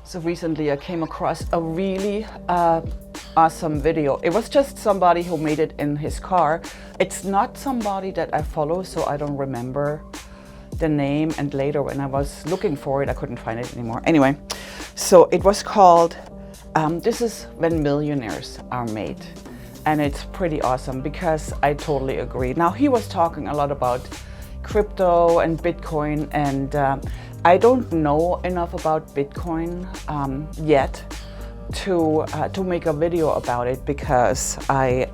So recently I came across a really awesome video. It was just somebody who made it in his car. It's not somebody that I follow, so I don't remember the name, and later when I was looking for it I couldn't find it anymore. Anyway, so it was called This is When Millionaires Are Made, and it's pretty awesome because I totally agree. Now he was talking a lot about crypto and Bitcoin, and I don't know enough about Bitcoin yet to make a video about it because I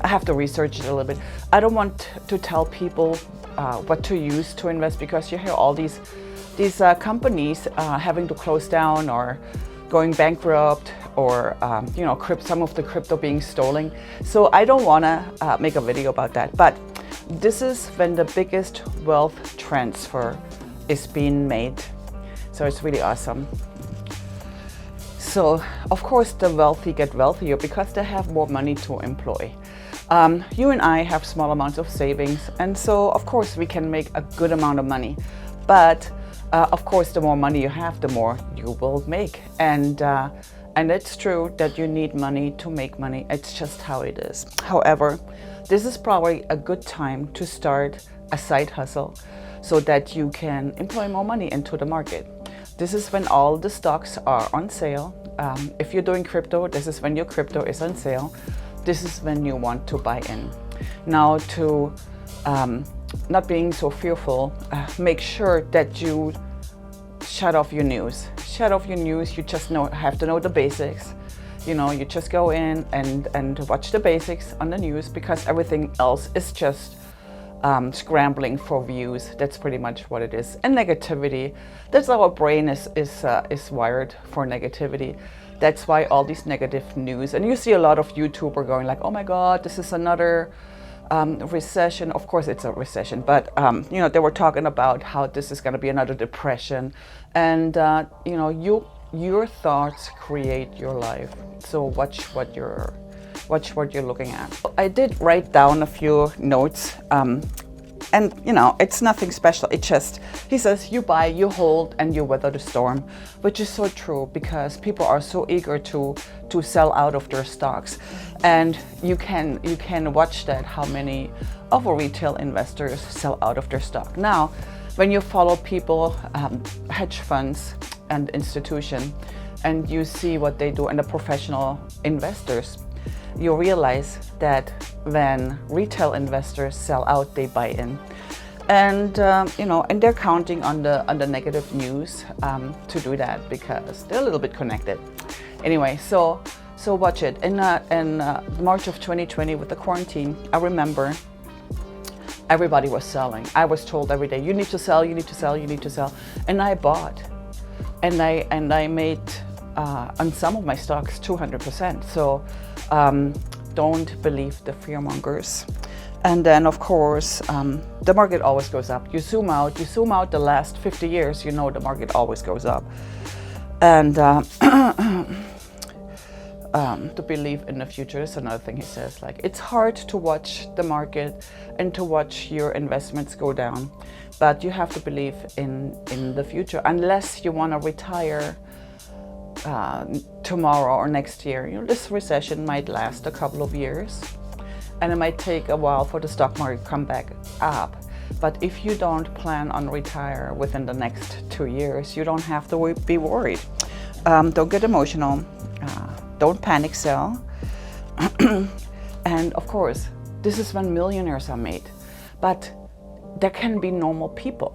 have to research it a little bit. I don't want to tell people what to use to invest, because you hear all these companies having to close down or going bankrupt, or some of the crypto being stolen. So I don't want to make a video about that. But this is when the biggest wealth transfer is being made. So it's really awesome. So of course the wealthy get wealthier because they have more money to employ. You and I have small amounts of savings, and so of course we can make a good amount of money. But of course the more money you have, the more you will make. And it's true that you need money to make money. It's just how it is. However, this is probably a good time to start a side hustle so that you can employ more money into the market. This is when all the stocks are on sale. If you're doing crypto, this is when your crypto is on sale. This is when you want to buy in. Now, to not being so fearful, make sure that you shut off your news. Shut off your news. You just have to know the basics. You just go in and watch the basics on the news, because everything else is just scrambling for views. That's pretty much what it is. And negativity. That's our brain is wired for negativity. That's why all these negative news. And you see a lot of YouTubers going like, oh my God, this is another recession. Of course it's a recession, but they were talking about how this is going to be another depression. And your thoughts create your life. So watch what you're looking at. I did write down a few notes, and it's nothing special. It just, he says, you buy, you hold, and you weather the storm, which is so true, because people are so eager to sell out of their stocks. And you can watch that, how many of our retail investors sell out of their stock. Now, when you follow people, hedge funds and institutions, and you see what they do, and the professional investors, you realize that when retail investors sell out, they buy in. And and they're counting on the negative news to do that, because they're a little bit connected. Anyway, so watch it. In March of 2020 with the quarantine, I remember everybody was selling. I was told every day, you need to sell, you need to sell, you need to sell. And I bought, and I made on some of my stocks 200%. So don't believe the fear mongers. And then of course the market always goes up. You zoom out the last 50 years, the market always goes up. And to believe in the future is another thing he says. Like, it's hard to watch the market and to watch your investments go down, but you have to believe in the future, unless you want to retire tomorrow or next year. This recession might last a couple of years, and it might take a while for the stock market to come back up. But if you don't plan on retire within the next 2 years, you don't have to be worried. Don't get emotional. Don't panic sell. And of course, this is when millionaires are made. But there can be normal people.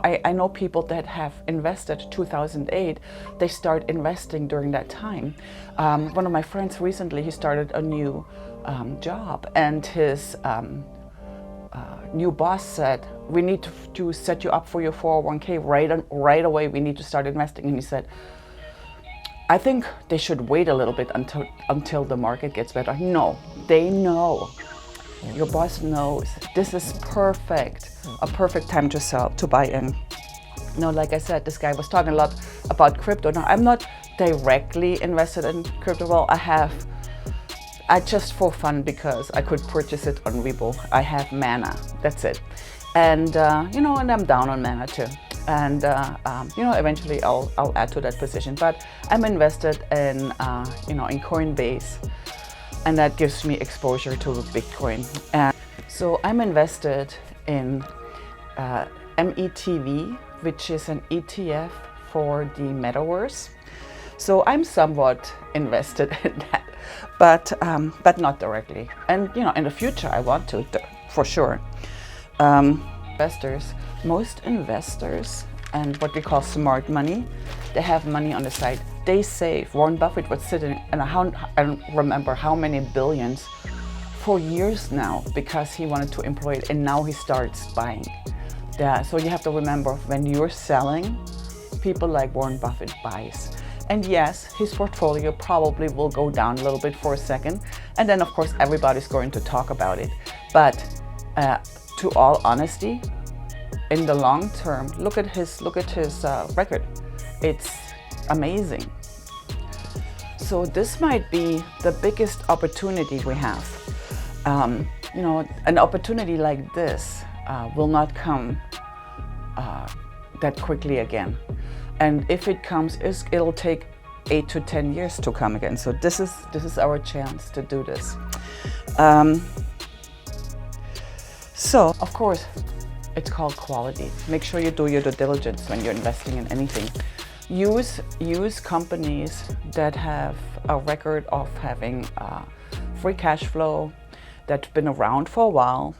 I know people that have invested 2008. They start investing during that time. One of my friends recently, he started a new job, and his new boss said, we need to set you up for your 401k right away. We need to start investing. And he said, I think they should wait a little bit until the market gets better. No, they know. Your boss knows. This is perfect. A perfect time to sell, to buy in. Like I said, this guy was talking a lot about crypto. Now, I'm not directly invested in crypto. Well, I just for fun, because I could purchase it on Rebo. I have Mana, that's it. And and I'm down on Mana too. and eventually I'll add to that position. But I'm invested in in Coinbase, and that gives me exposure to Bitcoin. And so I'm invested in METV, which is an ETF for the metaverse. So I'm somewhat invested in that, but not directly. And in the future I want to, for sure. Most investors and what we call smart money, they have money on the side. They save. Warren Buffett was sitting in I don't remember how many billions for years now because he wanted to employ it, and now he starts buying. Yeah, so you have to remember, when you're selling, people like Warren Buffett buys. And yes, his portfolio probably will go down a little bit for a second, and then of course everybody's going to talk about it. But to all honesty, in the long term, look at his record. It's amazing. So this might be the biggest opportunity we have. An opportunity like this will not come that quickly again. And if it comes, it'll take 8 to 10 years to come again. So this is our chance to do this. So of course, it's called quality. Make sure you do your due diligence when you're investing in anything. Use companies that have a record of having free cash flow, that's been around for a while.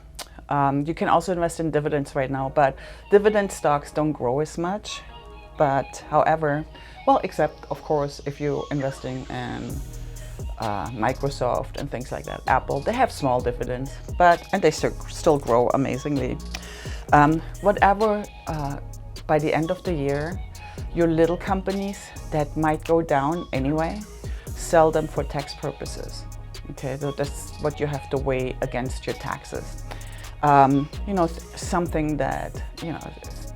You can also invest in dividends right now, but dividend stocks don't grow as much. But however, well, except of course if you're investing in Microsoft and things like that, Apple, they have small dividends, and they still grow amazingly. Whatever, by the end of the year, your little companies that might go down anyway, sell them for tax purposes. Okay, so that's what you have to weigh against your taxes. Something that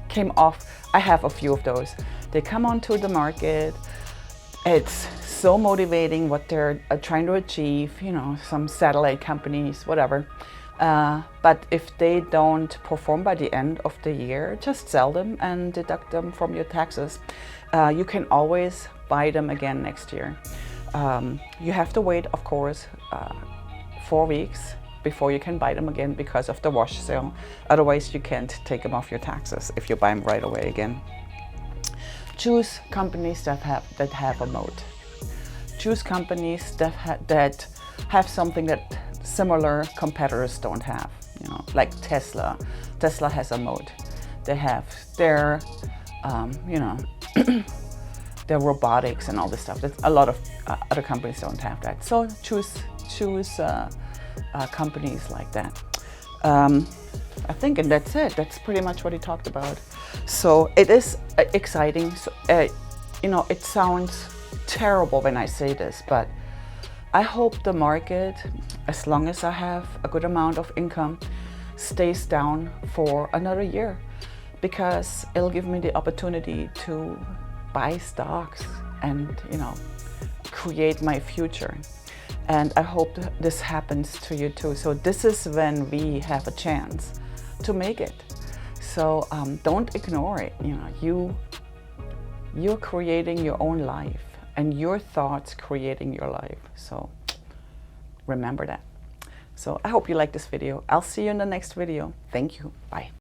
came off. I have a few of those. They come onto the market. It's so motivating what they're trying to achieve. Some satellite companies, whatever. But if they don't perform by the end of the year, just sell them and deduct them from your taxes. You can always buy them again next year. You have to wait, of course, 4 weeks before you can buy them again because of the wash sale. Otherwise, you can't take them off your taxes if you buy them right away again. Choose companies that have a moat. Choose companies that have something that similar competitors don't have. Like Tesla. Tesla has a moat. They have their, their robotics and all this stuff. A lot of other companies don't have that. So choose companies like that. I think, and that's it. That's pretty much what he talked about. So it is exciting. So, it sounds terrible when I say this, but I hope the market, as long as I have a good amount of income, stays down for another year, because it'll give me the opportunity to buy stocks and create my future. And I hope this happens to you too. So this is when we have a chance to make it. So don't ignore it. You're creating your own life, and your thoughts creating your life. So remember that. So I hope you like this video. I'll see you in the next video. Thank you. Bye.